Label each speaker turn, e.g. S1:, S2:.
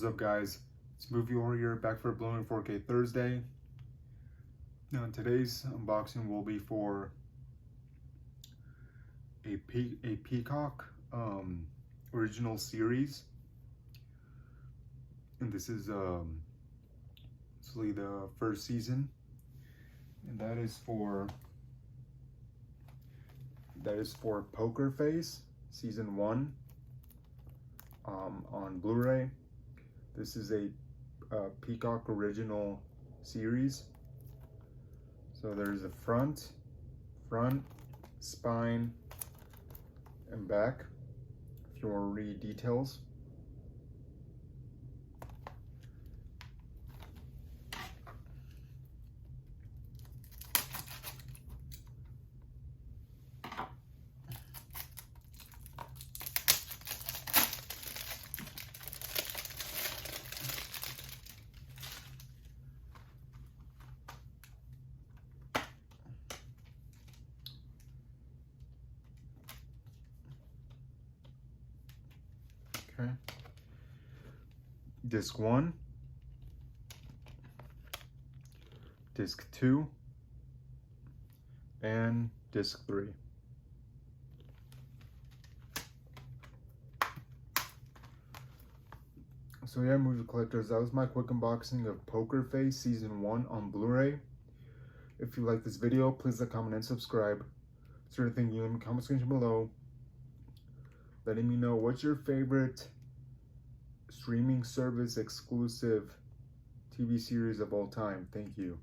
S1: What's up, guys? It's Movie Warrior back for Blu-ray 4K Thursday. Now today's unboxing will be for a Peacock original series, and this is the first season, and that is for Poker Face season 1 on Blu-ray. This is a Peacock original series. So there's a front, spine, and back, if you want to read details. Okay. Disc 1, Disc 2, and Disc 3. So yeah, movie collectors, that was my quick unboxing of Poker Face Season 1 on Blu-ray. If you like this video, please like, comment, and subscribe. Is there anything you leave in the comment section below, letting me know what's your favorite streaming service exclusive TV series of all time. Thank you.